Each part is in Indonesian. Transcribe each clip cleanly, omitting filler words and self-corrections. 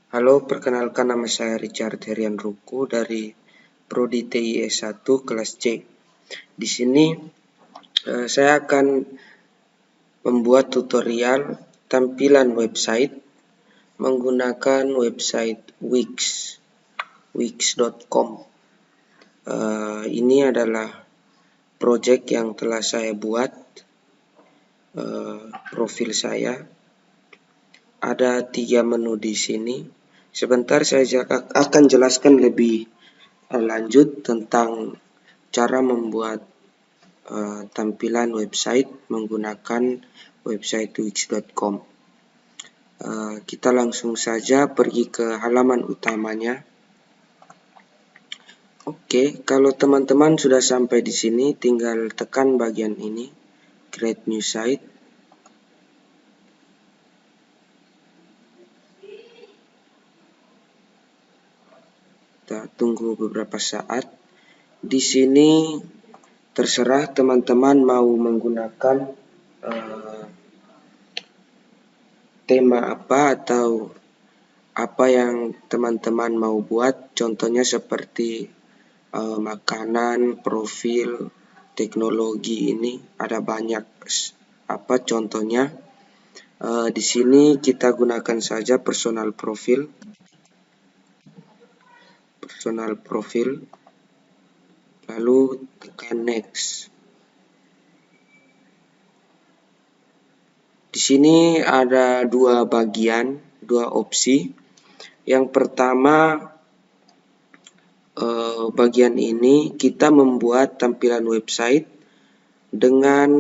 Halo, perkenalkan nama saya Richard Herian Ruku dari Prodi TI S1 kelas C. Di sini saya akan membuat tutorial tampilan website menggunakan website wix.com. Ini adalah project yang telah saya buat, profil saya. Ada 3 menu di sini. Sebentar saya akan jelaskan lebih lanjut tentang cara membuat tampilan website menggunakan website wix.com. Kita langsung saja pergi ke halaman utamanya. Oke, kalau teman-teman sudah sampai di sini, tinggal tekan bagian ini, create new site. Kita tunggu beberapa saat. Di sini terserah teman-teman mau menggunakan tema apa atau apa yang teman-teman mau buat. Contohnya seperti makanan, profil, teknologi, ini ada banyak contohnya. Di sini kita gunakan saja personal profil, lalu tekan next. Di sini ada dua opsi. Yang pertama, bagian ini kita membuat tampilan website dengan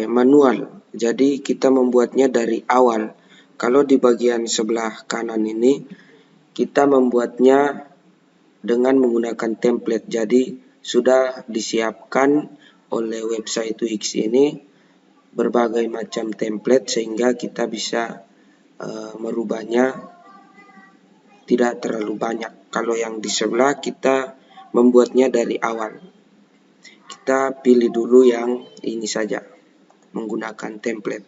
manual. Jadi kita membuatnya dari awal. Kalau di bagian sebelah kanan ini kita membuatnya dengan menggunakan template. Jadi sudah disiapkan oleh website Wix ini berbagai macam template sehingga kita bisa merubahnya tidak terlalu banyak. Kalau yang di sebelah kita membuatnya dari awal. Kita pilih dulu yang ini saja, menggunakan template.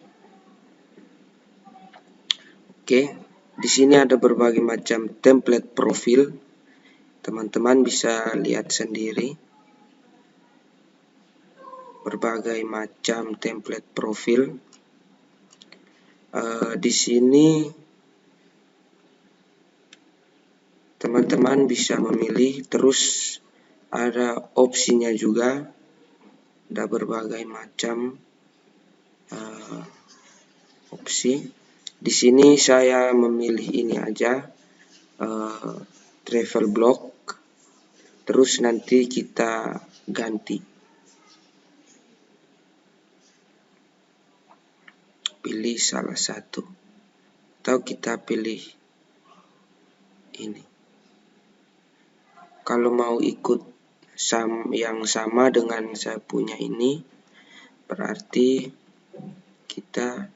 Oke, di sini ada berbagai macam template profil. Teman-teman bisa lihat sendiri. Berbagai macam template profil. Di sini teman-teman bisa memilih, terus ada opsinya juga. Ada berbagai macam opsi. Di sini saya memilih ini aja, travel blog. Terus nanti kita ganti. Pilih salah satu. Atau kita pilih ini. Kalau mau ikut yang sama dengan saya punya ini, berarti kita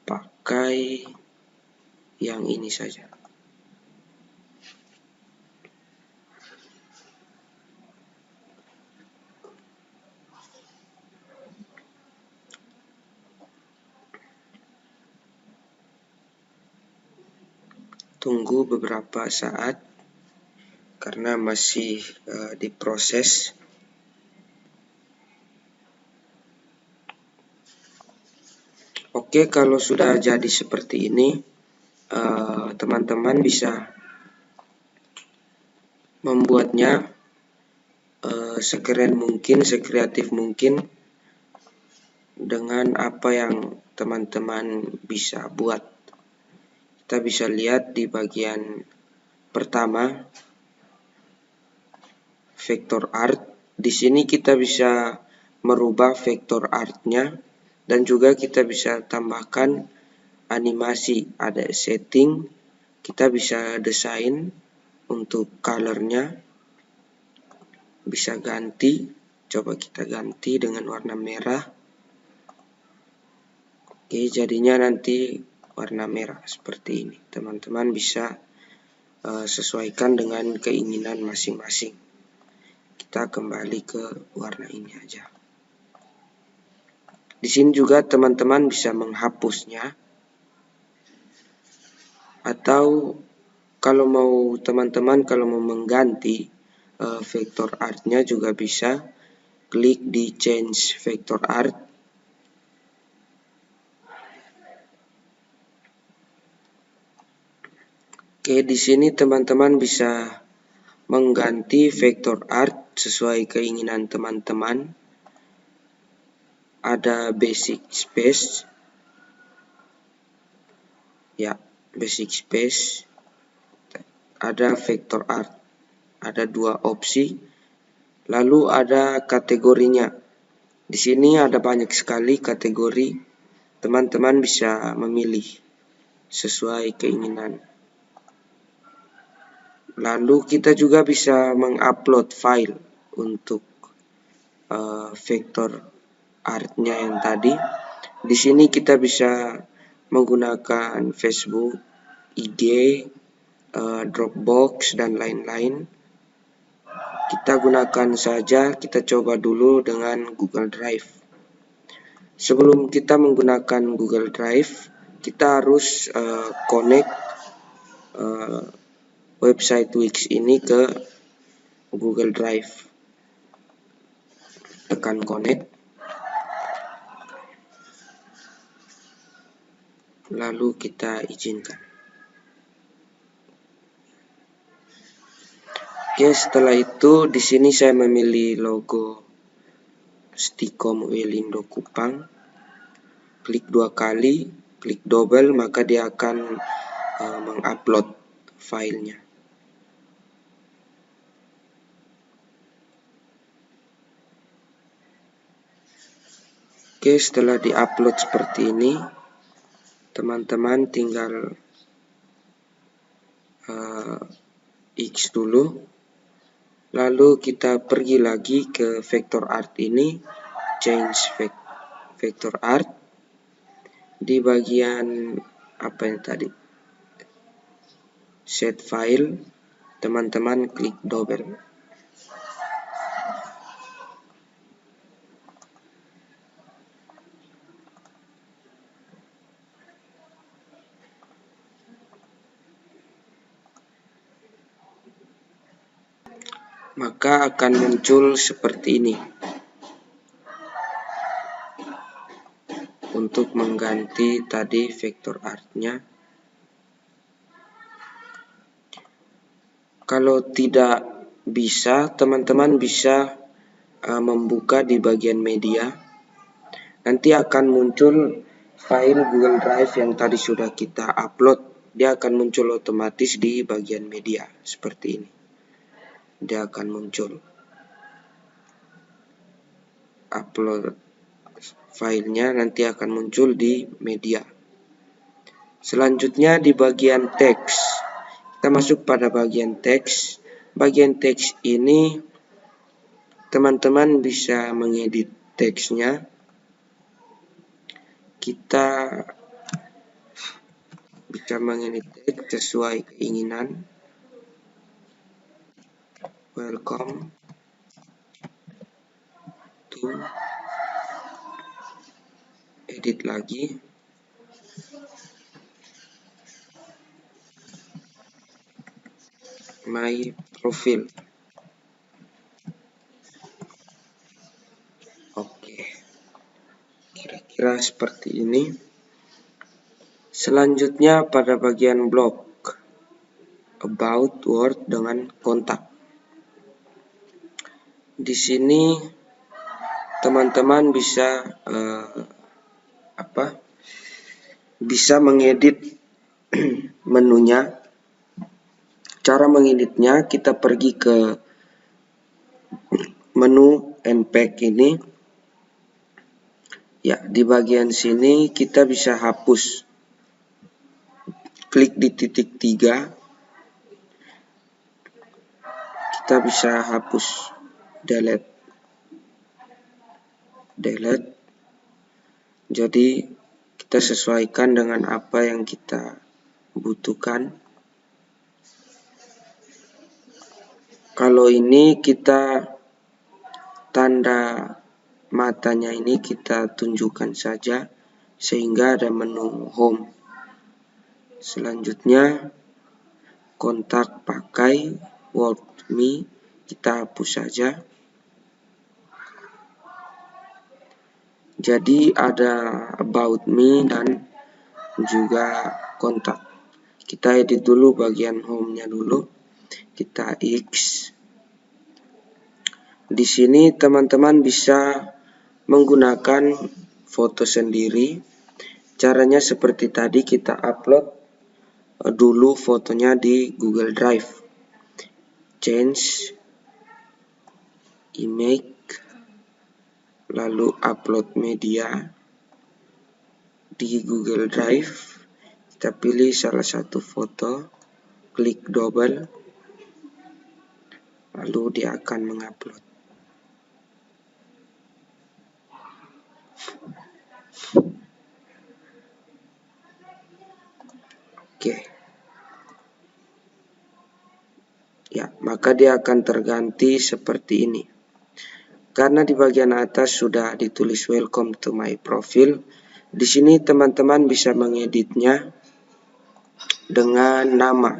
pakai yang ini saja. Tunggu beberapa saat karena masih diproses. Oke, kalau sudah jadi seperti ini, teman-teman bisa membuatnya sekeren mungkin, sekreatif mungkin dengan apa yang teman-teman bisa buat. Kita bisa lihat di bagian pertama, vektor art. Di sini kita bisa merubah vektor artnya dan juga kita bisa tambahkan animasi. Ada setting, kita bisa desain untuk colornya, bisa ganti. Coba kita ganti dengan warna merah. Oke, jadinya nanti warna merah seperti ini. Teman-teman bisa sesuaikan dengan keinginan masing-masing. Kita kembali ke warna ini aja. Di sini juga teman-teman bisa menghapusnya. Atau kalau mau teman-teman kalau mau mengganti vektor artnya juga bisa klik di change vector art. Oke, di sini teman-teman bisa mengganti vektor art sesuai keinginan teman-teman. Ada basic space. Ya, basic space. Ada vektor art. Ada dua opsi. Lalu ada kategorinya. Di sini ada banyak sekali kategori. Teman-teman bisa memilih sesuai keinginan. Lalu kita juga bisa mengupload file untuk vektor artnya yang tadi. Di sini kita bisa menggunakan Facebook, IG, Dropbox dan lain-lain. Kita gunakan saja, kita coba dulu dengan Google Drive. Sebelum kita menggunakan Google Drive, kita harus connect website Wix ini ke Google Drive. Tekan connect. Lalu kita izinkan. Oke, setelah itu di sini saya memilih logo Stikom Welindo Kupang. Klik 2 kali, klik double, maka dia akan mengupload filenya. Oke, setelah diupload seperti ini, teman-teman tinggal X dulu. Lalu kita pergi lagi ke vektor art ini, change vector art. Di bagian apa yang tadi? Set file, teman-teman klik double. Maka akan muncul seperti ini. Untuk mengganti tadi vektor artnya. Kalau tidak bisa, teman-teman bisa membuka di bagian media. Nanti akan muncul file Google Drive yang tadi sudah kita upload. Dia akan muncul otomatis di bagian media seperti ini. Dia akan muncul upload filenya, nanti akan muncul di media. Selanjutnya di bagian teks, kita masuk pada bagian teks. Bagian teks ini teman-teman bisa mengedit teksnya. Kita bisa mengedit teks sesuai keinginan. Welcome to, edit lagi. My profile. Oke. Kira-kira seperti ini. Selanjutnya pada bagian blog. About, word dengan kontak. Di sini teman-teman bisa bisa mengedit menunya. Cara mengeditnya, kita pergi ke menu unpack ini. Ya, di bagian sini kita bisa hapus. Klik di titik 3. Kita bisa hapus, delete. Jadi kita sesuaikan dengan apa yang kita butuhkan. Kalau ini kita tanda matanya ini kita tunjukkan saja sehingga ada menu home. Selanjutnya kontak pakai WordMe, kita hapus saja. Jadi ada about me dan juga kontak. Kita edit dulu bagian home-nya dulu. Kita X. Di sini teman-teman bisa menggunakan foto sendiri. Caranya seperti tadi, kita upload dulu fotonya di Google Drive. Change image, lalu upload media di Google Drive. Kita pilih salah satu foto, klik double, lalu dia akan mengupload. Oke. Ya, maka dia akan terganti seperti ini. Karena di bagian atas sudah ditulis welcome to my profile, di sini teman-teman bisa mengeditnya dengan nama.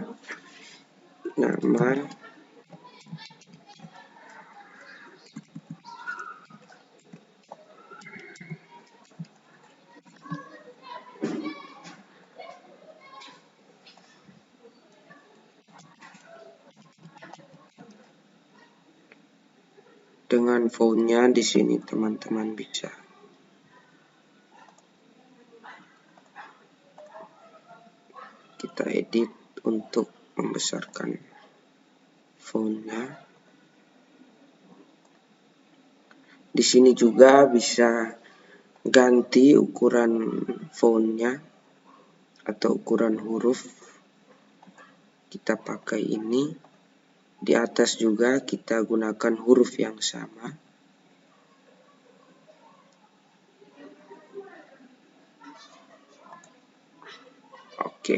Dengan fontnya di sini teman-teman bisa. Kita edit untuk membesarkan fontnya. Di sini juga bisa ganti ukuran fontnya atau ukuran huruf. Kita pakai ini. Di atas juga kita gunakan huruf yang sama. Oke,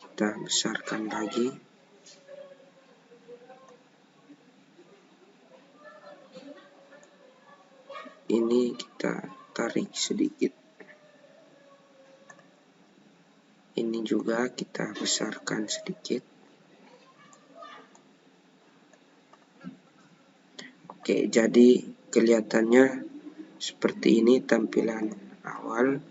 kita besarkan lagi. Ini kita tarik sedikit. Ini juga kita besarkan sedikit. Oke, jadi kelihatannya seperti ini tampilan awal.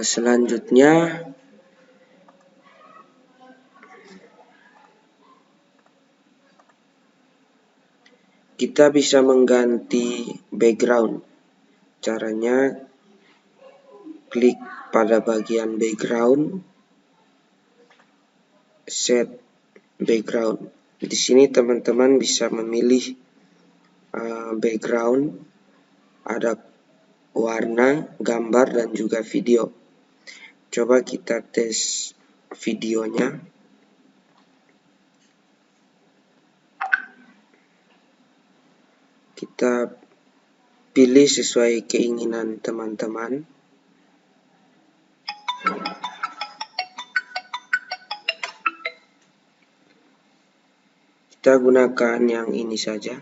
Selanjutnya kita bisa mengganti background. Caranya klik pada bagian background, set background. Di sini teman-teman bisa memilih background, ada warna, gambar, dan juga video. Coba kita tes videonya. Kita pilih sesuai keinginan teman-teman. Kita gunakan yang ini saja.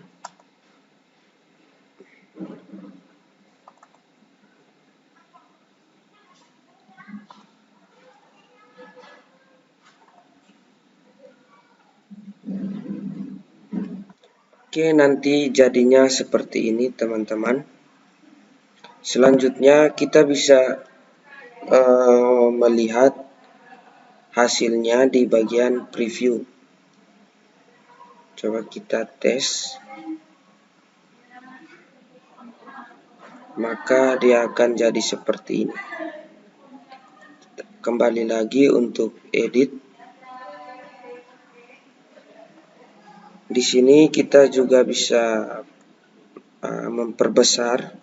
Oke, nanti jadinya seperti ini teman-teman. Selanjutnya kita bisa melihat hasilnya di bagian preview. Coba kita tes. Maka dia akan jadi seperti ini. Kembali lagi untuk edit. Di sini kita juga bisa memperbesar.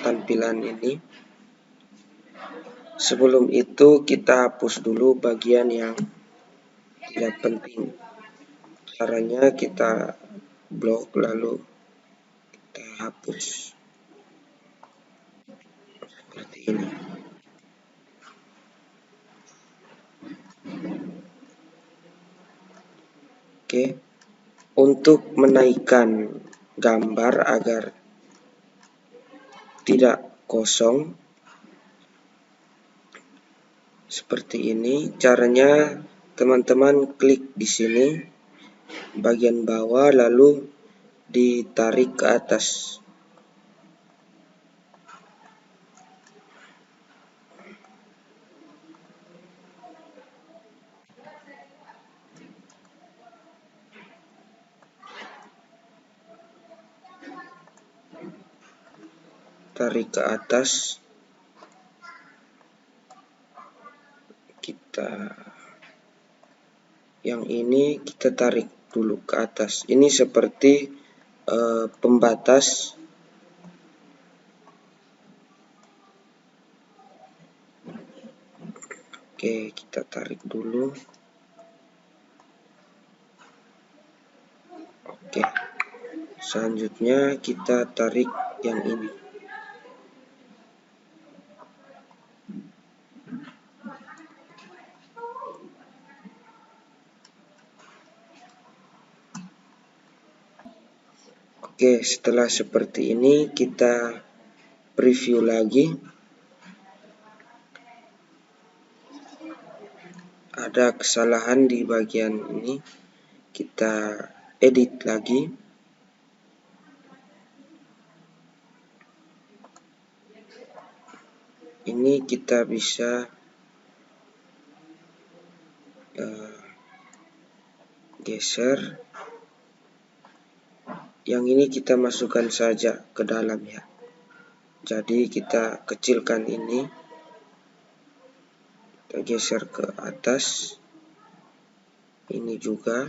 Tampilan ini. Sebelum itu kita hapus dulu bagian yang tidak penting. Caranya kita blok lalu kita hapus seperti ini. Oke, untuk menaikkan gambar agar tidak kosong seperti ini, caranya teman-teman klik di sini bagian bawah lalu ditarik ke atas. Tarik ke atas. Yang ini kita tarik dulu ke atas. Ini seperti pembatas. Oke, kita tarik dulu. Oke, selanjutnya kita tarik yang ini. Oke, setelah seperti ini kita preview lagi. Ada kesalahan di bagian ini, kita edit lagi. Ini kita bisa geser. Yang ini kita masukkan saja ke dalam ya. Jadi kita kecilkan ini, kita geser ke atas. Ini juga.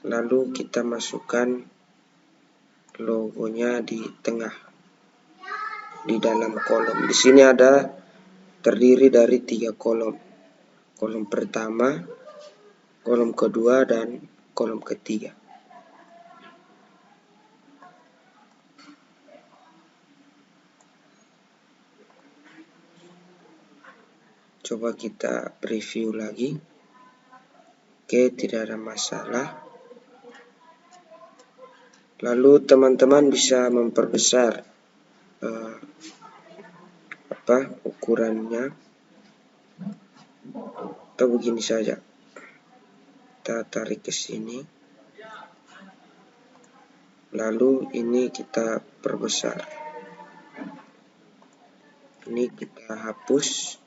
Lalu kita masukkan logonya di tengah, di dalam kolom. Di sini ada terdiri dari 3 kolom. Kolom pertama, kolom kedua, dan kolom ketiga. Coba kita preview lagi. Oke, tidak ada masalah. Lalu teman-teman bisa memperbesar ukurannya. Atau begini saja. Kita tarik ke sini. Lalu ini kita perbesar. Ini kita hapus.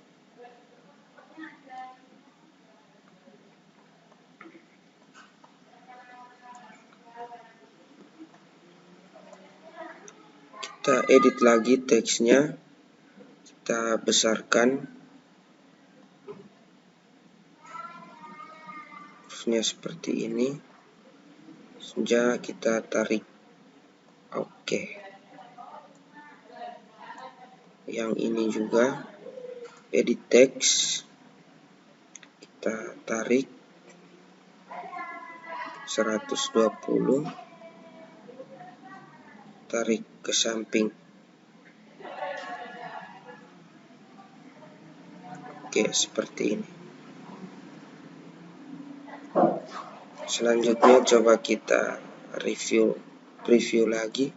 Kita edit lagi teksnya, kita besarkan hurufnya seperti ini, sehingga kita tarik. Oke. Yang ini juga edit teks, kita tarik 120, tarik ke samping. Oke, seperti ini. Selanjutnya coba kita preview lagi.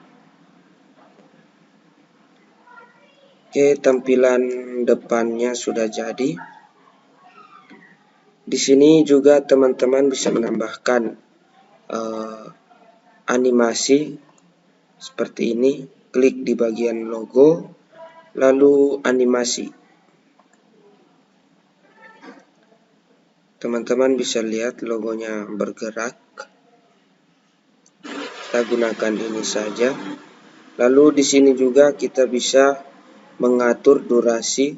Oke, tampilan depannya sudah jadi. Di sini juga teman-teman bisa menambahkan animasi seperti ini. Klik di bagian logo, lalu animasi. Teman-teman bisa lihat logonya bergerak. Kita gunakan ini saja. Lalu di sini juga kita bisa mengatur durasi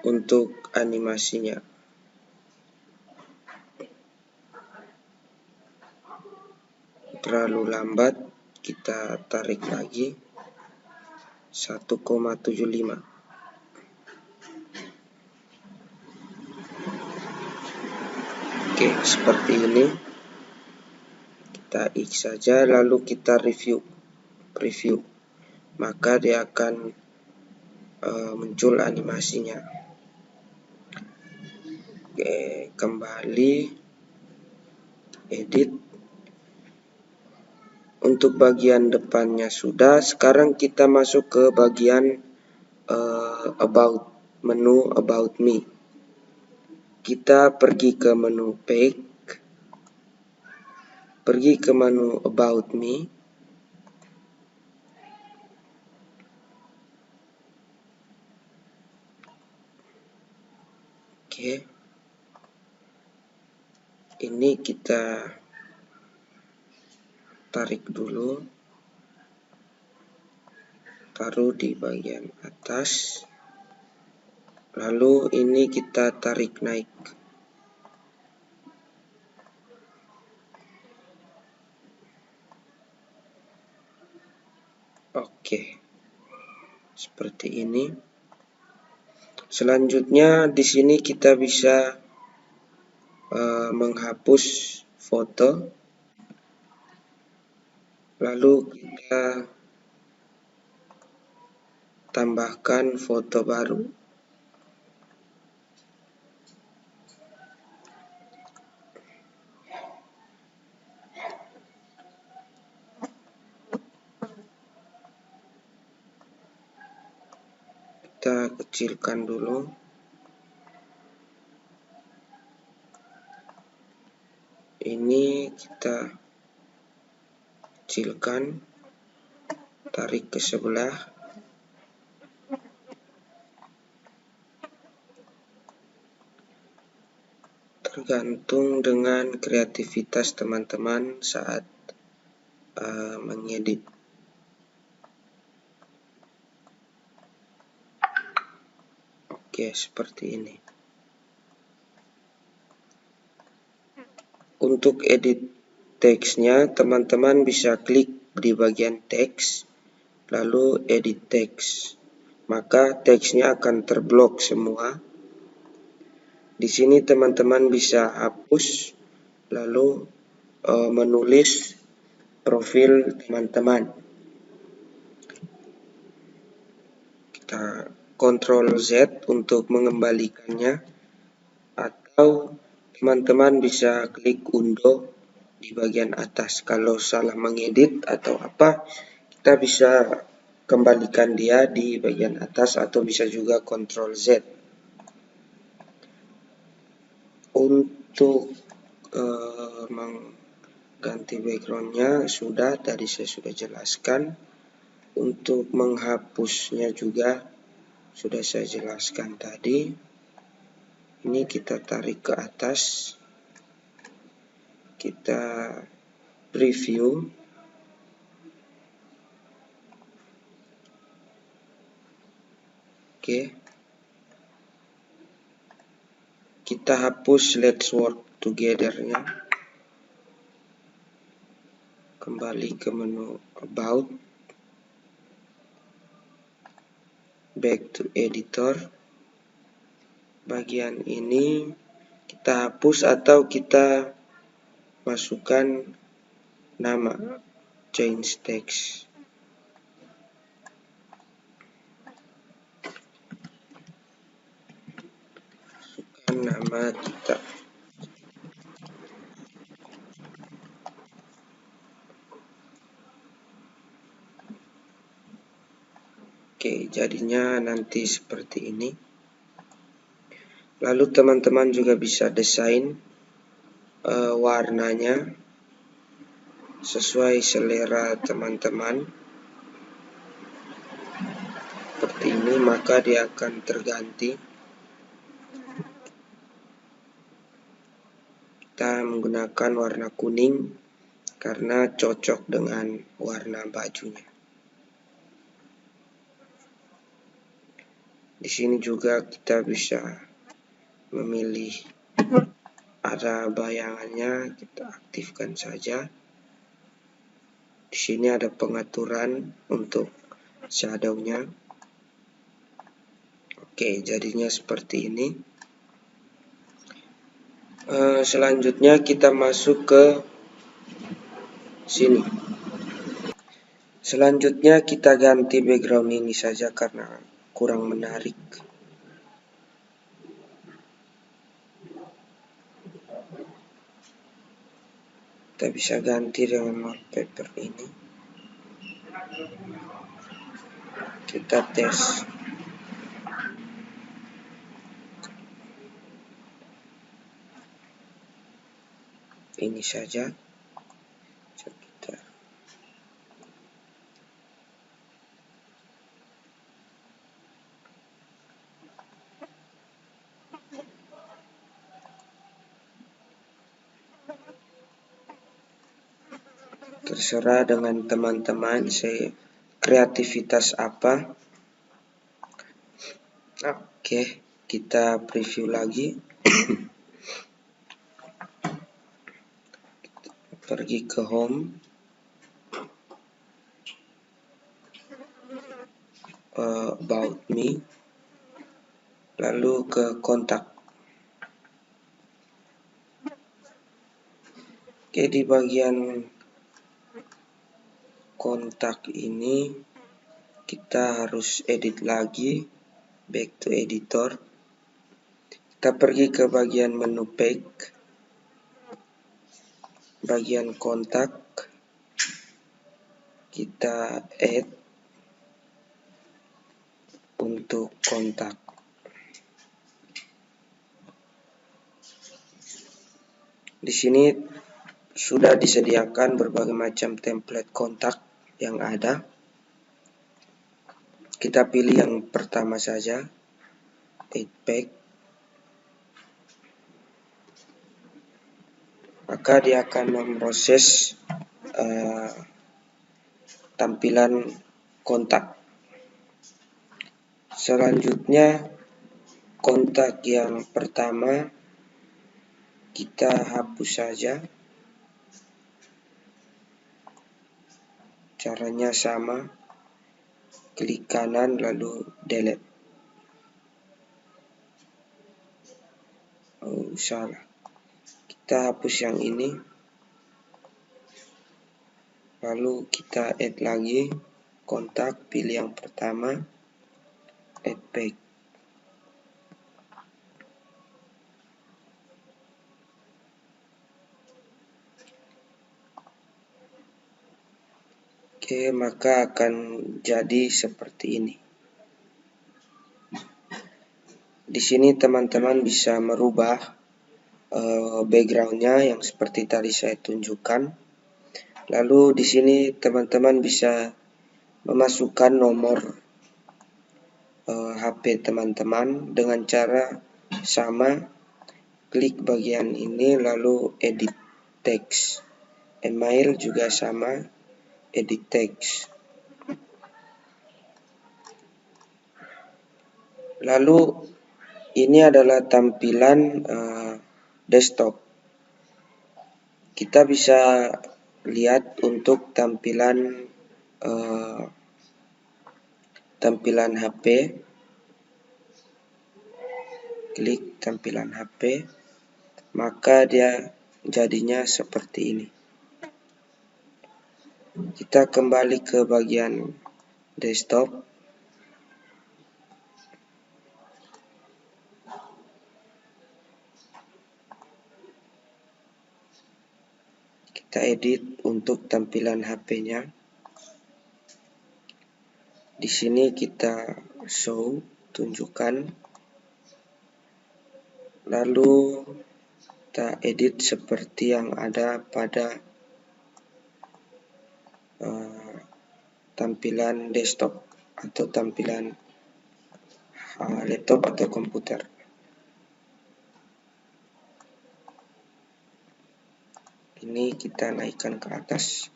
untuk animasinya. Terlalu lambat, kita tarik lagi 1,75. Oke, seperti ini. kita X saja, lalu kita preview, maka dia akan muncul animasinya. Oke, kembali edit. Untuk bagian depannya sudah. Sekarang kita masuk ke bagian about, menu about me. Kita pergi ke menu back, pergi ke menu about me. Oke, ini kita tarik dulu, taruh di bagian atas, lalu ini kita tarik naik. Oke, seperti ini. Selanjutnya di sini kita bisa menghapus foto, lalu kita tambahkan foto baru. Kita kecilkan dulu. Ini kita kecilkan, tarik ke sebelah. Tergantung dengan kreativitas teman-teman saat mengedit. Oke, seperti ini. Untuk edit teksnya, teman-teman bisa klik di bagian teks, lalu edit teks. Maka teksnya akan terblok semua. Di sini teman-teman bisa hapus, lalu menulis profil teman-teman. Kita Ctrl Z untuk mengembalikannya, atau teman-teman bisa klik undo di bagian atas. Kalau salah mengedit atau apa, kita bisa kembalikan dia di bagian atas, atau bisa juga Ctrl Z. Untuk mengganti backgroundnya tadi saya sudah jelaskan. Untuk menghapusnya juga sudah saya jelaskan tadi. Ini kita tarik ke atas, kita preview. Oke, kita hapus let's work together-nya. Kembali ke menu about, back to editor. Bagian ini kita hapus atau kita masukkan nama, change text. Masukkan nama kita. Oke, jadinya nanti seperti ini. Lalu teman-teman juga bisa desain warnanya sesuai selera teman-teman. Seperti ini, maka dia akan terganti. Kita menggunakan warna kuning karena cocok dengan warna bajunya. Di sini juga kita bisa memilih ada bayangannya, kita aktifkan saja. Di sini ada pengaturan untuk shadow-nya. Oke, jadinya seperti ini. Selanjutnya kita masuk ke sini. Selanjutnya kita ganti background ini saja karena kurang menarik. Kita bisa ganti dengan wallpaper ini. Kita tes. Ini saja. Kita terserah dengan teman-teman, saya kreativitas apa. Oke, kita preview lagi. Pergi ke home. About me. Lalu ke kontak. Oke, di bagian kontak ini kita harus edit lagi. Back to editor. Kita pergi ke bagian menu pack. Bagian kontak. Kita add untuk kontak. Di sini sudah disediakan berbagai macam template kontak yang ada. Kita pilih yang pertama saja, add pack. Maka dia akan memproses tampilan kontak. Selanjutnya kontak yang pertama kita hapus saja. Caranya sama, klik kanan lalu delete. Oh, salah. Kita hapus yang ini. Lalu kita add lagi kontak, pilih yang pertama, add pack. Oke, maka akan jadi seperti ini. Di sini teman-teman bisa merubah backgroundnya yang seperti tadi saya tunjukkan. Lalu di sini teman-teman bisa memasukkan nomor HP teman-teman dengan cara sama. Klik bagian ini lalu edit text. Email juga sama, edit text. Lalu ini adalah tampilan desktop. Kita bisa lihat untuk tampilan HP. Klik tampilan HP, maka dia jadinya seperti ini. Kita kembali ke bagian desktop. Kita edit untuk tampilan HP-nya. Di sini kita show, tunjukkan. Lalu kita edit seperti yang ada pada tampilan desktop atau tampilan laptop atau komputer. Ini kita naikkan ke atas.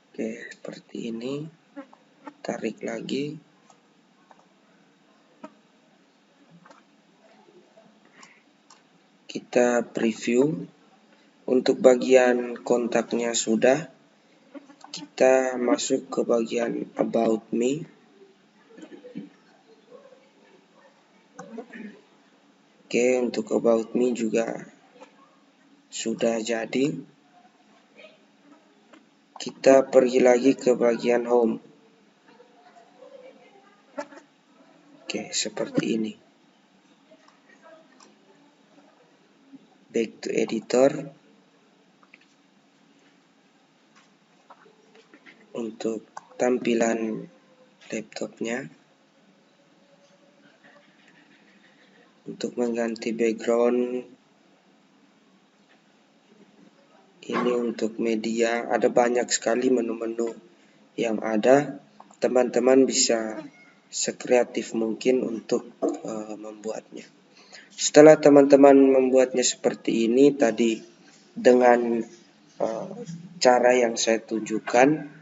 Oke, seperti ini. Tarik lagi. Kita preview. Untuk bagian kontaknya sudah. Kita masuk ke bagian about me. Oke, untuk about me juga sudah jadi. Kita pergi lagi ke bagian home. Oke, seperti ini. Back to editor. Untuk tampilan laptopnya. Untuk mengganti background. Ini untuk media. Ada banyak sekali menu-menu yang ada. Teman-teman bisa sekreatif mungkin untuk membuatnya. Setelah teman-teman membuatnya seperti ini tadi dengan cara yang saya tunjukkan,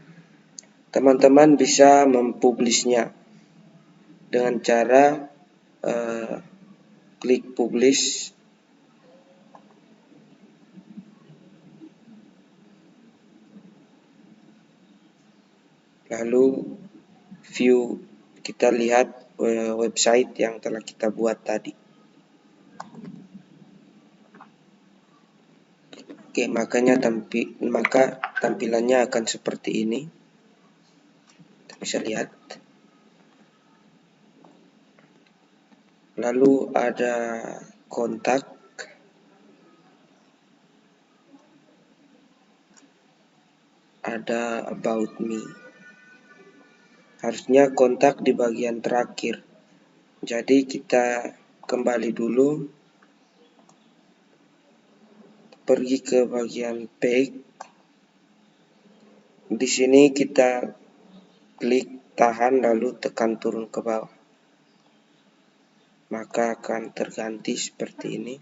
teman-teman bisa mempublishnya dengan cara klik publish, lalu view, kita lihat website yang telah kita buat tadi. Oke, maka tampilannya akan seperti ini. Kita bisa lihat. Lalu ada kontak. Ada about me. Harusnya kontak di bagian terakhir. Jadi kita kembali dulu. Pergi ke bagian back. Di sini kita klik tahan lalu tekan turun ke bawah. Maka akan terganti seperti ini.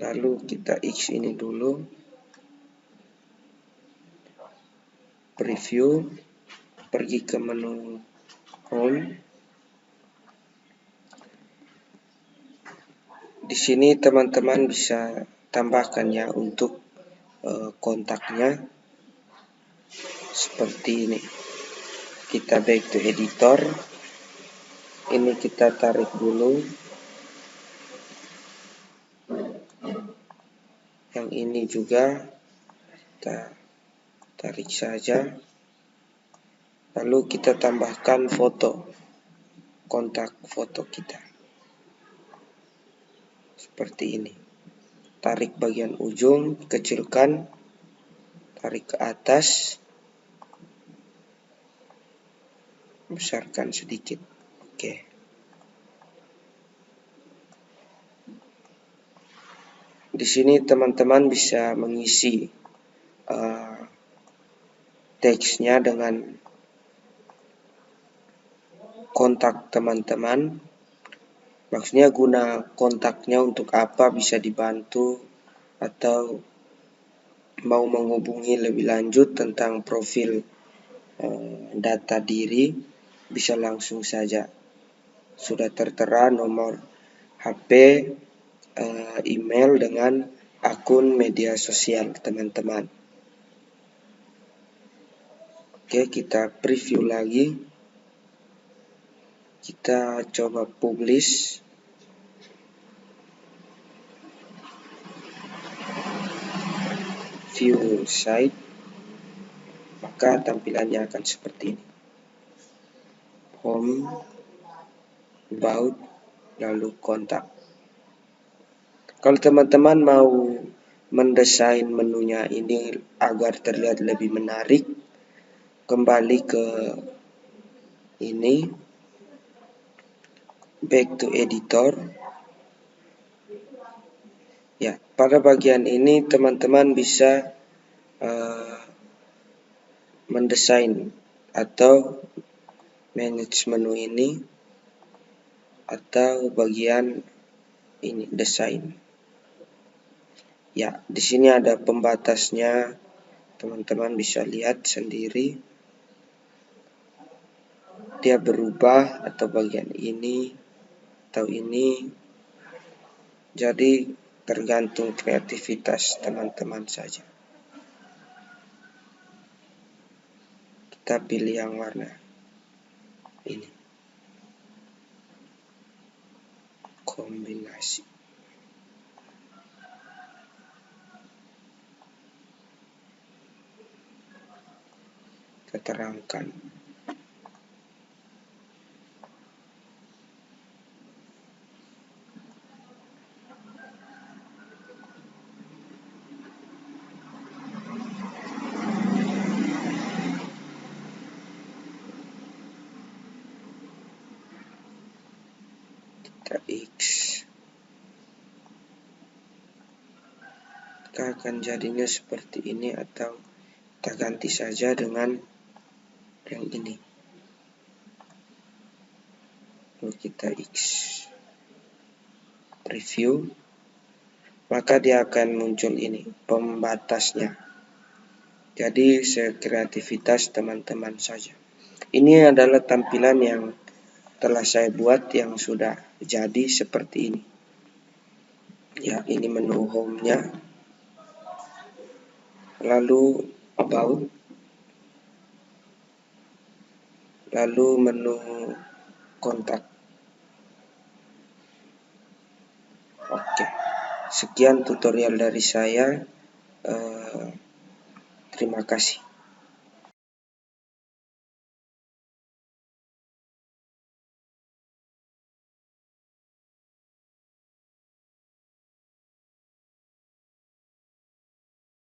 Lalu kita X ini dulu. Preview. Pergi ke menu home. Di sini teman-teman bisa tambahkan ya untuk kontaknya seperti ini. Kita back to editor. Ini kita tarik dulu. Yang ini juga kita tarik saja. Lalu kita tambahkan foto. Kontak foto kita. Seperti ini. Tarik bagian ujung, kecilkan. Tarik ke atas. Besarkan sedikit. Oke. Di sini teman-teman bisa mengisi teksnya dengan kontak teman-teman. Maksudnya guna kontaknya untuk apa, bisa dibantu atau mau menghubungi lebih lanjut tentang profil data diri, bisa langsung saja. Sudah tertera nomor HP, email dengan akun media sosial teman-teman. Oke, kita preview lagi. Kita coba publish. View site. Maka tampilannya akan seperti ini. Home, about, lalu kontak. Kalau teman-teman mau mendesain menunya ini agar terlihat lebih menarik, kembali ke ini, back to editor. Ya, pada bagian ini teman-teman bisa mendesain atau manage menu ini atau bagian ini desain. Ya, di sini ada pembatasnya. Teman-teman bisa lihat sendiri. Dia berubah atau bagian ini atau ini. Jadi tergantung kreativitas teman-teman saja. Kita pilih yang warna ini kombinasi. Kita terangkan. Kita X. Kita akan jadinya seperti ini, atau kita ganti saja dengan yang ini. Lalu kita X. Preview. Maka dia akan muncul ini, pembatasnya. Jadi sekreativitas teman-teman saja. Ini adalah tampilan yang telah saya buat yang sudah jadi seperti ini. Ya, ini menu home-nya. Lalu about. Lalu menu kontak. Oke. Sekian tutorial dari saya. Terima kasih.